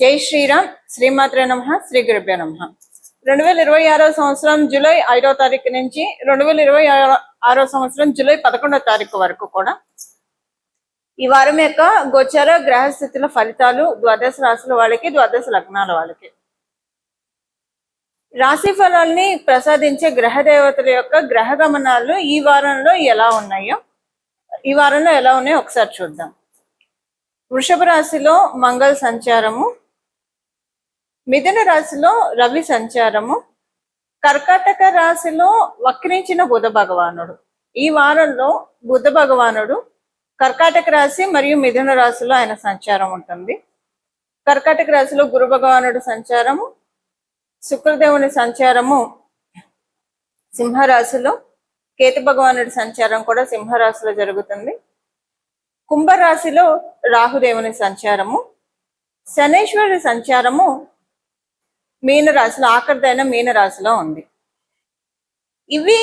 జై శ్రీరామ్. శ్రీమాత్రే నమః. శ్రీ గురుభ్యో నమః. 2026 సంవత్సరం జూలై 5వ తారీఖు నుంచి 2026 సంవత్సరం జూలై 11వ తారీఖు వరకు కూడా ఈ వారం యొక్క గోచర గ్రహస్థితుల ఫలితాలు ద్వాదశ రాశుల వాళ్ళకి, ద్వాదశ లగ్నాల వాళ్ళకి. రాశి ఫలాల్ని ప్రసాదించే గ్రహ దేవతల యొక్క గ్రహ గమనాలు ఈ వారంలో ఎలా ఉన్నాయో ఒకసారి చూద్దాం. వృషభ రాశిలో మంగళ సంచారము, మిథున రాశిలో రవి సంచారము, కర్కాటక రాశిలో వక్రించిన బుధ భగవానుడు. ఈ వారంలో బుధ భగవానుడు కర్కాటక రాశి మరియు మిథున రాశిలో ఆయన సంచారం ఉంటుంది. కర్కాటక రాశిలో గురు భగవానుడు సంచారము, శుక్రదేవుని సంచారము సింహరాశిలో, కేతు భగవానుడి సంచారం కూడా సింహరాశిలో జరుగుతుంది. కుంభరాశిలో రాహుదేవుని సంచారము, శనేశ్వరుడి సంచారము మీనరాశిలో, ఆఖరిదైన మీనరాశిలో ఉంది. ఇవి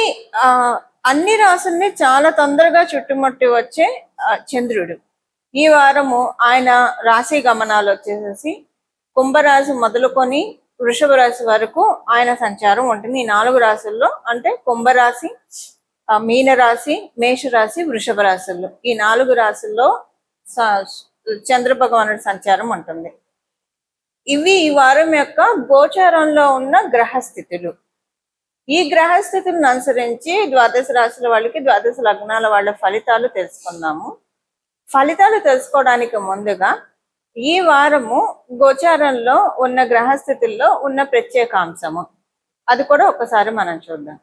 అన్ని రాశుల్ని చాలా తొందరగా చుట్టుముట్టి వచ్చే చంద్రుడు. ఈ వారము ఆయన రాశి గమనాలు వచ్చేసేసి కుంభరాశి మొదలుకొని వృషభ రాశి వరకు ఆయన సంచారం ఉంటుంది. ఈ 4 రాశుల్లో, అంటే కుంభరాశి, మీనరాశి, మేషరాశి, వృషభ రాశుల్లో, ఈ 4 రాశుల్లో చంద్ర భగవానుడి సంచారం ఉంటుంది. ఇవి ఈ వారం యొక్క గోచారంలో ఉన్న గ్రహస్థితులు. ఈ గ్రహస్థితులను అనుసరించి ద్వాదశ రాశుల వాళ్ళకి, ద్వాదశ లగ్నాల వాళ్ళ ఫలితాలు తెలుసుకుందాము. ఫలితాలు తెలుసుకోవడానికి ముందుగా ఈ వారము గోచారంలో ఉన్న గ్రహస్థితుల్లో ఉన్న ప్రత్యేకాంశము అది కూడా ఒకసారి మనం చూద్దాం.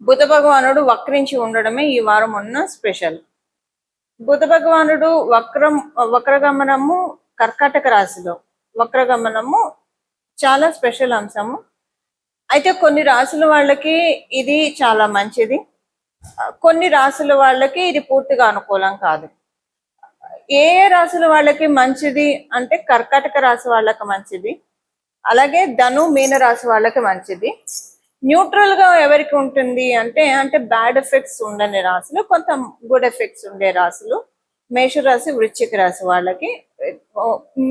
బుధ భగవానుడు వక్రించి ఉండడమే ఈ వారం ఉన్న స్పెషల్. బుధ భగవానుడు వక్రగమనము కర్కాటక రాశిలో వక్రగమనము చాలా స్పెషల్ అంశము. అయితే కొన్ని రాశుల వాళ్ళకి ఇది చాలా మంచిది, కొన్ని రాశుల వాళ్ళకి ఇది పూర్తిగా అనుకూలం కాదు. ఏ రాశుల వాళ్ళకి మంచిది అంటే కర్కాటక రాశి వాళ్ళకి మంచిది, అలాగే ధను మీన రాశి వాళ్ళకి మంచిది. న్యూట్రల్ గా ఎవరికి ఉంటుంది అంటే బ్యాడ్ ఎఫెక్ట్స్ ఉండని రాశులు, కొంత గుడ్ ఎఫెక్ట్స్ ఉండే రాశులు మేషరాశి, వృశ్చిక రాశి వాళ్ళకి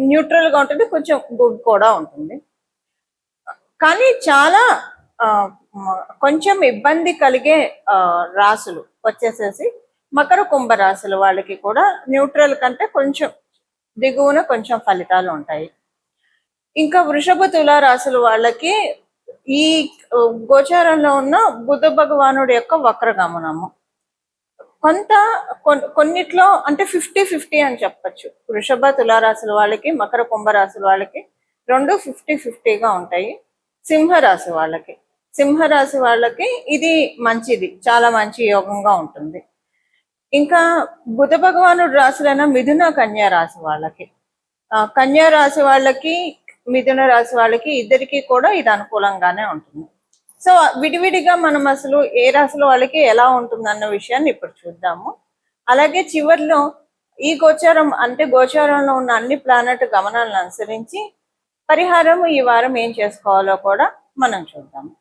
న్యూట్రల్ గా ఉంటుంది, కొంచెం గుడ్ కూడా ఉంటుంది. కానీ చాలా కొంచెం ఇబ్బంది కలిగే రాశులు వచ్చేసేసి మకర కుంభ రాశుల వాళ్ళకి కూడా న్యూట్రల్ కంటే కొంచెం దిగువన కొంచెం ఫలితాలు ఉంటాయి. ఇంకా వృషభ తుల రాశుల వాళ్ళకి ఈ గోచారంలో ఉన్న బుధ భగవానుడి యొక్క వక్రగమనము కొన్నిట్లో అంటే 50-50 అని చెప్పచ్చు. వృషభ తులారాశుల వాళ్ళకి, మకర కుంభరాశుల వాళ్ళకి రెండు 50-50గా ఉంటాయి. సింహరాశి వాళ్ళకి ఇది మంచిది, చాలా మంచి యోగంగా ఉంటుంది. ఇంకా బుధ భగవానుడు రాశులైన మిథున కన్యా రాశి వాళ్ళకి, కన్యా రాశి వాళ్ళకి, మిథున రాశి వాళ్ళకి ఇద్దరికి కూడా ఇది అనుకూలంగానే ఉంటుంది. సో విడివిడిగా మనం అసలు ఏ రాశుల వాళ్ళకి ఎలా ఉంటుంది అన్న విషయాన్ని ఇప్పుడు చూద్దాము. అలాగే చివరిలో ఈ గోచారంలో ఉన్న అన్ని ప్లానెట్ గమనాలను అనుసరించి పరిహారం ఈ వారం ఏం చేసుకోవాలో కూడా మనం చూద్దాము.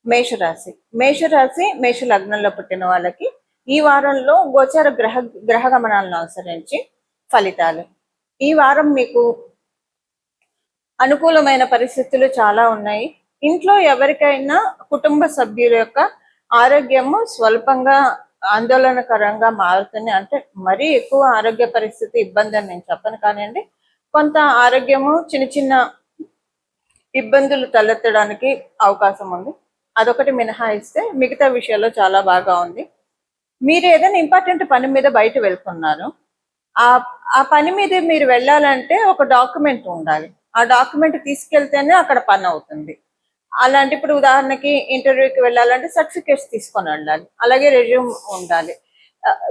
మేషరాశి మేష లగ్నంలో పుట్టిన వాళ్ళకి ఈ వారంలో గోచార గ్రహ గమనాలను అనుసరించి ఫలితాలు. ఈ వారం మీకు అనుకూలమైన పరిస్థితులు చాలా ఉన్నాయి. ఇంట్లో ఎవరికైనా కుటుంబ సభ్యుల యొక్క ఆరోగ్యము స్వల్పంగా ఆందోళనకరంగా మారుతుంది. అంటే మరీ ఎక్కువ ఆరోగ్య పరిస్థితి ఇబ్బంది అని నేను చెప్పను కానివ్వండి, కొంత ఆరోగ్యము చిన్న చిన్న ఇబ్బందులు తలెత్తడానికి అవకాశం ఉంది. అదొకటి మినహాయిస్తే మిగతా విషయాల్లో చాలా బాగా ఉంది. మీరు ఏదైనా ఇంపార్టెంట్ పని మీద బయట వెళ్తున్నారు, ఆ పని మీద మీరు వెళ్ళాలంటే ఒక డాక్యుమెంట్ ఉండాలి. ఆ డాక్యుమెంట్ తీసుకెళ్తేనే అక్కడ పని అవుతుంది. అలాంటి ఇప్పుడు ఉదాహరణకి ఇంటర్వ్యూకి వెళ్ళాలంటే సర్టిఫికేట్స్ తీసుకొని వెళ్ళాలి, అలాగే రెజ్యూమ్ ఉండాలి.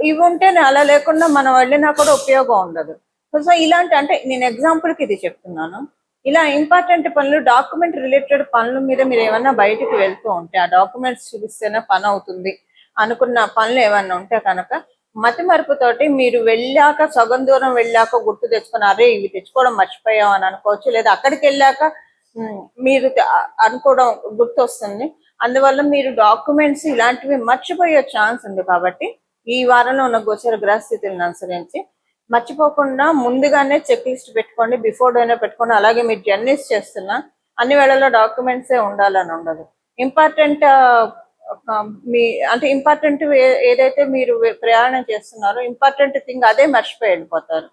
ఇవి ఉంటేనే, అలా లేకుండా మనం వెళ్ళినా కూడా ఉపయోగం ఉండదు. సో ఇలాంటి, అంటే నేను ఎగ్జాంపుల్కి ఇది చెప్తున్నాను, ఇలా ఇంపార్టెంట్ పనులు, డాక్యుమెంట్ రిలేటెడ్ పనుల మీద మీరు ఏమన్నా బయటికి వెళ్తూ ఉంటే, ఆ డాక్యుమెంట్స్ చూపిస్తేనే పని అవుతుంది అనుకున్న పనులు ఏమన్నా ఉంటే కనుక మతి మరుపుతోటి మీరు వెళ్ళాక, సగం దూరం వెళ్ళాక గుర్తు తెచ్చుకొని అరే ఇవి తెచ్చుకోవడం మర్చిపోయాం అని అనుకోవచ్చు. లేదా అక్కడికి వెళ్ళాక మీరు అనుకోవడం గుర్తొస్తుంది. అందువల్ల మీరు డాక్యుమెంట్స్ ఇలాంటివి మర్చిపోయే ఛాన్స్ ఉంది. కాబట్టి ఈ వారంలో ఉన్న గోచర గ్రహస్థితులను అనుసరించి మర్చిపోకుండా ముందుగానే చెక్ లిస్ట్ పెట్టుకోండి, బిఫోర్ డేనే పెట్టుకోండి. అలాగే మీరు జర్నీస్ చేస్తున్నా అన్ని వేళల్లో డాక్యుమెంట్సే ఉండాలని ఉండదు. ఇంపార్టెంట్ మీ అంటే ఇంపార్టెంట్ ఏదైతే మీరు ప్రయాణం చేస్తున్నారో ఇంపార్టెంట్ థింగ్ అదే మర్చిపోయి వెళ్ళిపోతారు.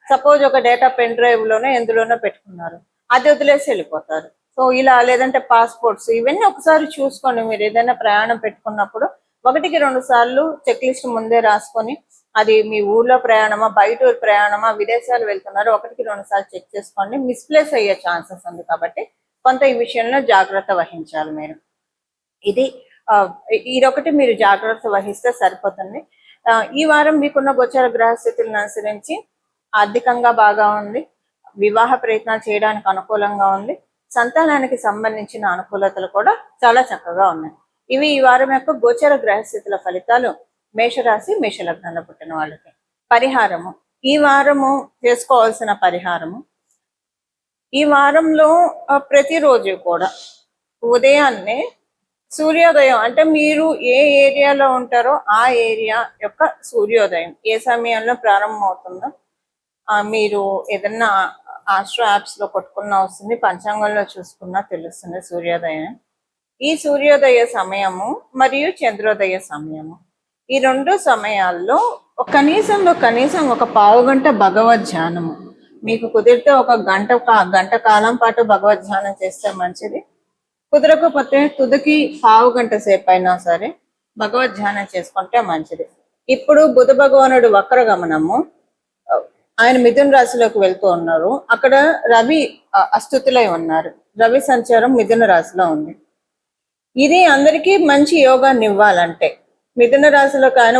సపోజ్ ఒక డేటా పెన్ డ్రైవ్ లోనో ఎందులోనో పెట్టుకున్నారు, అది వదిలేసి వెళ్ళిపోతారు. సో ఇలా లేదంటే పాస్పోర్ట్స్ ఇవన్నీ ఒకసారి చూసుకోండి. మీరు ఏదైనా ప్రయాణం పెట్టుకున్నప్పుడు 1-2 సార్లు చెక్ లిస్ట్ ముందే రాసుకొని, అది మీ ఊర్లో ప్రయాణమా, బయట ఊరు ప్రయాణమా, విదేశాలు వెళ్తున్నారు, 1-2 సార్లు చెక్ చేసుకోండి. మిస్ప్లేస్ అయ్యే ఛాన్సెస్ ఉంది కాబట్టి కొంత ఈ విషయంలో జాగ్రత్త వహించాలి మీరు. ఇదొకటి మీరు జాగ్రత్త వహిస్తే సరిపోతుంది. ఈ వారం మీకున్న గోచర గ్రహస్థితులను అనుసరించి ఆర్థికంగా బాగా ఉంది, వివాహ ప్రయత్నాలు చేయడానికి అనుకూలంగా ఉంది, సంతానానికి సంబంధించిన అనుకూలతలు కూడా చాలా చక్కగా ఉన్నాయి. ఇవి ఈ వారం యొక్క గోచర గ్రహస్థితుల ఫలితాలు మేషరాశి మేషలగ్నంలో పుట్టిన వాళ్ళకి. పరిహారము, ఈ వారము చేసుకోవాల్సిన పరిహారము, ఈ వారంలో ప్రతిరోజు కూడా ఉదయాన్నే సూర్యోదయం అంటే మీరు ఏ ఏరియాలో ఉంటారో ఆ ఏరియా యొక్క సూర్యోదయం ఏ సమయంలో ప్రారంభం అవుతుందో మీరు ఏదన్నా ఆస్ట్రో యాప్స్ లో కొట్టుకున్నా వస్తుంది, పంచాంగంలో చూసుకున్నా తెలుస్తుంది సూర్యోదయం. ఈ సూర్యోదయ సమయము మరియు చంద్రోదయ సమయము, ఈ 2 సమయాల్లో కనీసం ఒక పావు గంట భగవద్ ధ్యానము మీకు కుదిరితే ఒక గంట కాలం పాటు భగవద్ ధ్యానం చేస్తే మంచిది. కుదరకపోతే తుదికి పావు గంట సేపు అయినా సరే భగవద్ ధ్యానం చేసుకుంటే మంచిది. ఇప్పుడు బుధ భగవానుడు వక్ర గమనము, ఆయన మిథున రాశిలోకి వెళ్తూ ఉన్నారు. అక్కడ రవి అస్థితులై ఉన్నారు. రవి సంచారం మిథున రాశిలో ఉంది. ఇది అందరికీ మంచి యోగాన్ని ఇవ్వాలంటే మిథున రాశిలోకి ఆయన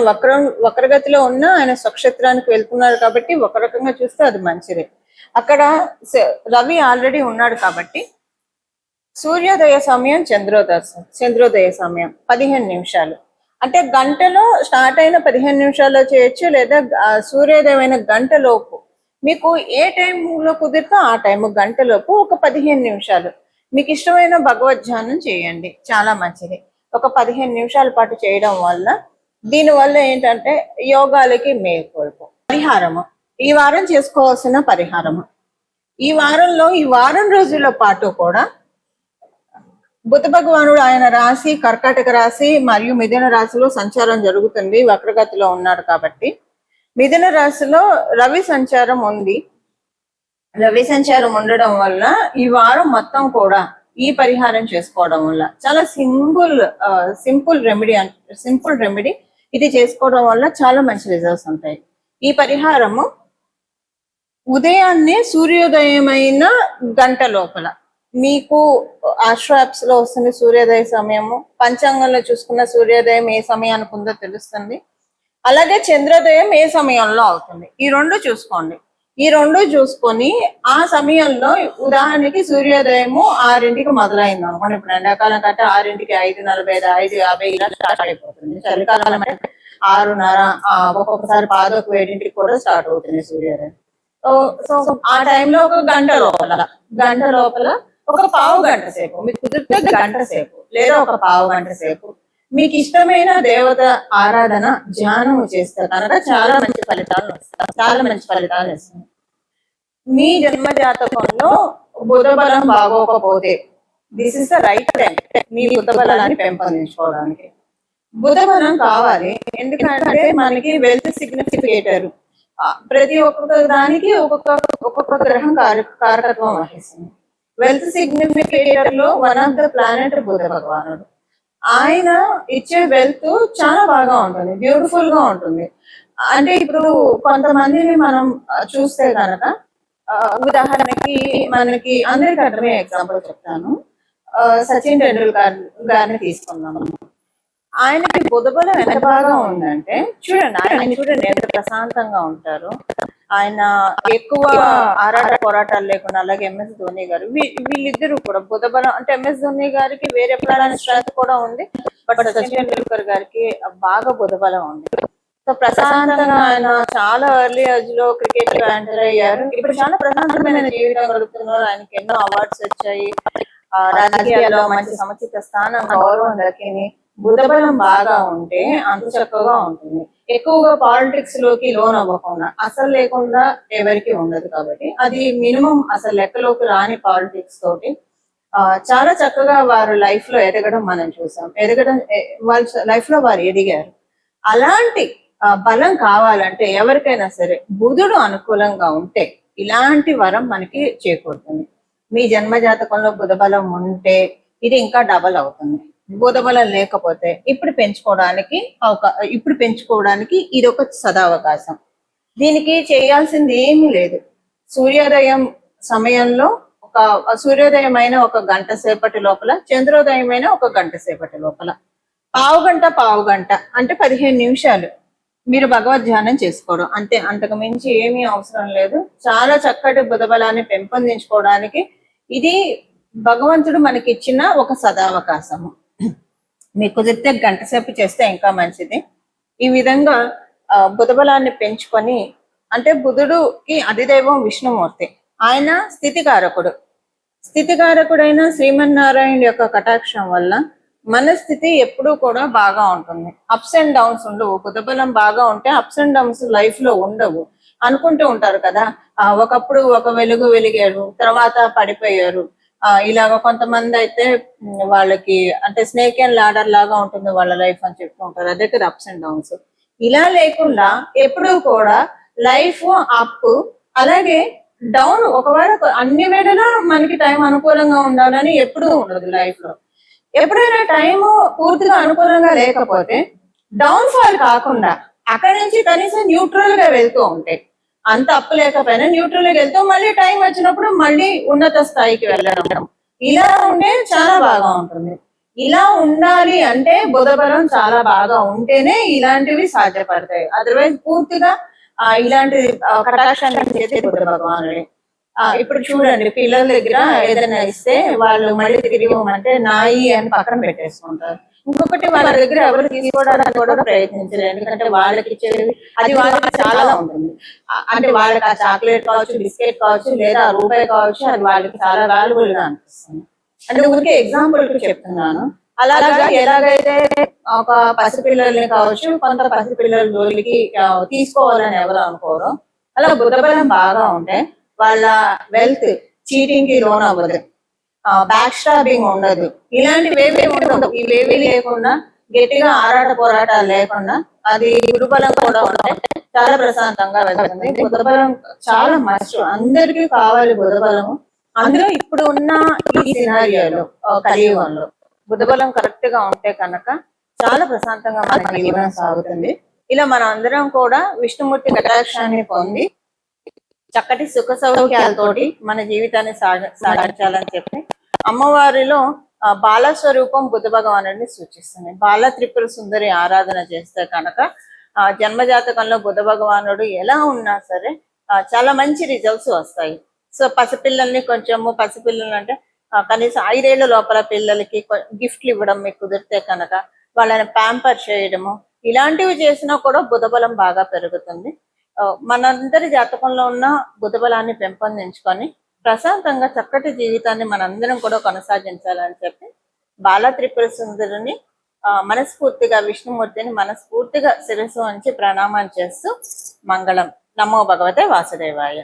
వక్రగతిలో ఉన్న ఆయన స్వక్షేత్రానికి వెళ్తున్నారు కాబట్టి ఒక రకంగా చూస్తే అది మంచిది. అక్కడ రవి ఆల్రెడీ ఉన్నాడు కాబట్టి సూర్యోదయ సమయం చంద్రోదయ సమయం 15 నిమిషాలు అంటే గంటలో స్టార్ట్ అయిన 15 నిమిషాల్లో చేయొచ్చు, లేదా సూర్యోదయం అయిన గంటలోపు మీకు ఏ టైంలో కుదిరితే ఆ టైం గంటలోపు ఒక 15 నిమిషాలు మీకు ఇష్టమైన భగవద్ ధ్యానం చేయండి, చాలా మంచిది. ఒక 15 నిమిషాల పాటు చేయడం వల్ల దీనివల్ల ఏంటంటే యోగాలకి మేల్కొల్పు. పరిహారము, ఈ వారం చేసుకోవాల్సిన పరిహారము, ఈ వారం రోజుల పాటు కూడా బుధ భగవానుడు ఆయన రాశి కర్కాటక రాశి మరియు మిథున రాశిలో సంచారం జరుగుతుంది, వక్రగతిలో ఉన్నాడు కాబట్టి. మిథున రాశిలో రవి సంచారం ఉంది. రవి సంచారం ఉండడం వల్ల ఈ వారం మొత్తం కూడా ఈ పరిహారం చేసుకోవడం వల్ల చాలా సింపుల్ రెమెడీ ఇది చేసుకోవడం వల్ల చాలా మంచి రిజల్ట్స్ ఉంటాయి. ఈ పరిహారము ఉదయాన్నే సూర్యోదయమైన గంట లోపల మీకు ఆస్ట్రో యాప్స్ లో వస్తుంది సూర్యోదయ సమయము, పంచాంగంలో చూసుకున్న సూర్యోదయం ఏ సమయానికి ఉందో తెలుస్తుంది, అలాగే చంద్రోదయం ఏ సమయంలో అవుతుంది. ఈ 2 చూసుకోండి. ఈ 2 చూసుకొని ఆ సమయంలో ఉదాహరణకి సూర్యోదయము 6ంటికి మొదలైంది అనుకోండి. ఇప్పుడు ఎండాకాలం కంటే 6ంటికి 5:45, 5:50 ఇలా స్టార్ట్ అయిపోతుంది. చలికాలం అంటే 6:30, ఒక్కొక్కసారి 7:00 కూడా స్టార్ట్ అవుతుంది సూర్యోదయం. సో ఆ టైంలో ఒక గంట లోపల ఒక పావు గంట సేపు మీకు కుదిరితే గంట సేపు లేదా ఒక పావు గంట సేపు మీకు ఇష్టమైన దేవత ఆరాధన ధ్యానం చేస్తే కనుక చాలా మంచి ఫలితాలు ఇస్తుంది. మీ జన్మ జాతకంలో బుధ బలం బాగోకపోతే this is the right time మీ బుధ బలాన్ని పెంపొందించుకోవడానికి. బుధ బలం కావాలి, ఎందుకంటే మనకి వెల్త్ సిగ్నిఫికేటర్ ప్రతి ఒక్కొక్క దానికి ఒక్కొక్క గ్రహం కారకత్వం వహిస్తుంది. వెల్త్ సిగ్నిఫికేటర్ లో వన్ ఆఫ్ ద ప్లానెట్ బుధ భగవానుడు. ఆయన ఇచ్చే వెల్త్ చాలా బాగా ఉంటుంది, బ్యూటిఫుల్ గా ఉంటుంది. అంటే ఇప్పుడు కొంతమందిని మనం చూస్తే కనుక ఉదాహరణకి మనకి అందరికి అర్థమయ్యే ఎగ్జాంపుల్ చెప్తాను. సచిన్ టెండూల్కర్ గారిని తీసుకున్నాము. ఆయనకి బుధ బలం ఎంత బాగా ఉందంటే చూడండి ఎంత ప్రశాంతంగా ఉంటారు. ఆయన ఎక్కువ ఆరాట పోరాటాలు లేకుండా, అలాగే ఎంఎస్ ధోని గారు వీళ్ళిద్దరూ కూడా బుధ బలం అంటే ఎంఎస్ ధోని గారికి వేరే ప్లాన్ స్ట్రెంత్ కూడా ఉంది, బట్ సచిన్ టెండూల్కర్ గారికి బాగా బుధ బలం ఉంది. సో ప్రశాంతంగా ఆయన చాలా ఎర్లీ ఏజ్ లో క్రికెట్ లో ఎంటర్ అయ్యారు. ఇప్పుడు చాలా ప్రశాంతమైన జీవితం గడుపుతున్నారు. ఆయనకి ఎన్నో అవార్డ్స్ వచ్చాయి, రాజకీయాల్లో మంచి సముచిత స్థానం, గౌరవం దక్కింది. బుధ బలం బాగా ఉంటే అంత చక్కగా ఉంటుంది. ఎక్కువగా పాలిటిక్స్ లోకి లోన్ అవ్వకుండా, అసలు లేకుండా ఎవరికి ఉండదు కాబట్టి అది మినిమం అసలు లెక్కలోకి రాని పాలిటిక్స్ తోటి చాలా చక్కగా వారు లైఫ్ లో ఎదగడం మనం చూసాం. వాళ్ళ లైఫ్ లో వారు ఎదిగారు. అలాంటి బలం కావాలంటే ఎవరికైనా సరే బుధుడు అనుకూలంగా ఉంటే ఇలాంటి వరం మనకి చేకూరుతుంది. మీ జన్మ జాతకంలో బుధ బలం ఉంటే ఇది ఇంకా డబల్ అవుతుంది. బుధ బలం లేకపోతే ఇప్పుడు పెంచుకోవడానికి ఇది ఒక సదావకాశం. దీనికి చేయాల్సింది ఏమీ లేదు. సూర్యోదయం సమయంలో సూర్యోదయం అయిన 1 గంట సేపటి లోపల, చంద్రోదయం అయిన 1 గంట సేపటి లోపల పావు గంట అంటే 15 నిమిషాలు మీరు భగవద్ ధ్యానం చేసుకోవడం అంతే. అంతకు మించి ఏమీ అవసరం లేదు. చాలా చక్కటి బుధ బలాన్ని పెంపొందించుకోవడానికి ఇది భగవంతుడు మనకి ఇచ్చిన ఒక సదావకాశము. మీకు కుదిరితే గంట సేపు చేస్తే ఇంకా మంచిది. ఈ విధంగా బుధ బలాన్ని పెంచుకొని, అంటే బుధుడుకి అధిదైవం విష్ణుమూర్తి, ఆయన స్థితికారకుడైన శ్రీమన్నారాయణ యొక్క కటాక్షం వల్ల మన స్థితి ఎప్పుడూ కూడా బాగా ఉంటుంది. అప్స్ అండ్ డౌన్స్ ఉండవు. బుధ బలం బాగా ఉంటే అప్స్ అండ్ డౌన్స్ లైఫ్ లో ఉండవు. అనుకుంటూ ఉంటారు కదా, ఒకప్పుడు ఒక వెలుగు వెలిగారు, తర్వాత పడిపోయారు. ఇలాగ కొంతమంది అయితే వాళ్ళకి అంటే స్నేక్ అండ్ లాడర్ లాగా ఉంటుంది వాళ్ళ లైఫ్ అని చెప్తూ ఉంటారు. అదే కదా అప్స్ అండ్ డౌన్స్. ఇలా లేకుండా ఎప్పుడూ కూడా లైఫ్ అప్ అలాగే డౌన్. ఒకవేళ అన్ని వేళలా మనకి టైం అనుకూలంగా ఉండాలని ఎప్పుడూ ఉండదు లైఫ్ లో. ఎప్పుడైనా టైం పూర్తిగా అనుకూలంగా లేకపోతే డౌన్ ఫాల్ కాకుండా అక్కడి నుంచి కనీసం న్యూట్రల్ గా వెళ్తూ ఉంటాయి. అంత అప్పు లేకపోయినా న్యూట్రల్ గా వెళ్తూ మళ్ళీ టైం వచ్చినప్పుడు మళ్ళీ ఉన్నత స్థాయికి వెళ్ళడం, ఇలా ఉంటే చాలా బాగా ఉంటుంది. ఇలా ఉండాలి అంటే బుధ బలం చాలా బాగా ఉంటేనే ఇలాంటివి సాధ్యపడతాయి. అదర్వైజ్ పూర్తిగా ఇలాంటి కటాక్షాన్ని చేసే బుధ భగవానుడే. ఇప్పుడు చూడండి, పిల్లల దగ్గర ఏదైనా ఇస్తే వాళ్ళు మళ్ళీ తిరిగి ఇవ్వమంటే నాయి అని పక్కన పెట్టేసుకుంటారు. ఇంకొకటి వాళ్ళ దగ్గర ఎవరు తీసుకోవడానికి కూడా ప్రయత్నించరు. ఎందుకంటే వాళ్ళకి ఇచ్చేది అది వాళ్ళకి చాలా ఉంటుంది. అంటే వాళ్ళకి ఆ చాక్లెట్ కావచ్చు, బిస్కెట్ కావచ్చు, లేదా రూపాయి కావచ్చు, అది వాళ్ళకి చాలా వాల్యుబుల్ గా అనిపిస్తుంది. అంటే ఊరికే ఎగ్జాంపుల్ కి చెప్తున్నాను. అలాగా ఎలాగైతే ఒక పసిపిల్లల్ని కావచ్చు, కొంత పసిపిల్లల జోలికి తీసుకోవాలని ఎవరు అనుకోరు, అలా బుధ బలం బాగా ఉంటే వాళ్ళ వెల్త్ చీటింగ్ కి లోన్ అవ్వదు, బ్యాక్ స్టాబింగ్ ఉండదు, ఇలాంటివేవీ ఉండదు. ఇవేవీ లేకుండా గట్టిగా ఆరాట పోరాటాలు లేకుండా అది గురుబలం కూడా ఉంటే చాలా ప్రశాంతంగా వెళ్తుంది. బుధబలం చాలా మస్ట్, అందరికీ కావాలి బుధబలము. అందులో ఇప్పుడు ఉన్న ఈ సినారియోలో కలియుగంలో బుధబలం కరెక్ట్ గా ఉంటే కనుక చాలా ప్రశాంతంగా మన జీవనం సాగుతుంది. ఇలా మనం అందరం కూడా విష్ణుమూర్తి కటాక్షాన్ని పొంది చక్కటి సుఖ సౌఖ్యాలతోటి మన జీవితాన్ని సాగించాలని చెప్పి అమ్మవారిలో బాలస్వరూపం బుధ భగవానుడిని సూచిస్తుంది. బాల త్రిపుర సుందరి ఆరాధన చేస్తే కనుక జన్మజాతకంలో బుధ భగవానుడు ఎలా ఉన్నా సరే చాలా మంచి రిజల్ట్స్ వస్తాయి. సో పసిపిల్లల్ని అంటే కనీసం 5 ఏళ్ల లోపల పిల్లలకి గిఫ్ట్లు ఇవ్వడం మీకు కుదిరితే కనుక వాళ్ళని ప్యాంపర్ చేయడము, ఇలాంటివి చేసినా కూడా బుధ బలం బాగా పెరుగుతుంది. మనందరి జాతకంలో ఉన్న బుధ బలాన్ని పెంపొందించుకొని ప్రశాంతంగా చక్కటి జీవితాన్ని మనందరం కూడా కొనసాగించాలని చెప్పి బాల త్రిపుర సుందరిని మనస్ఫూర్తిగా విష్ణుమూర్తిని మనస్ఫూర్తిగా శిరస్సు వంచి ప్రణామాలు చేస్తూ మంగళం. నమో భగవతే వాసుదేవాయ.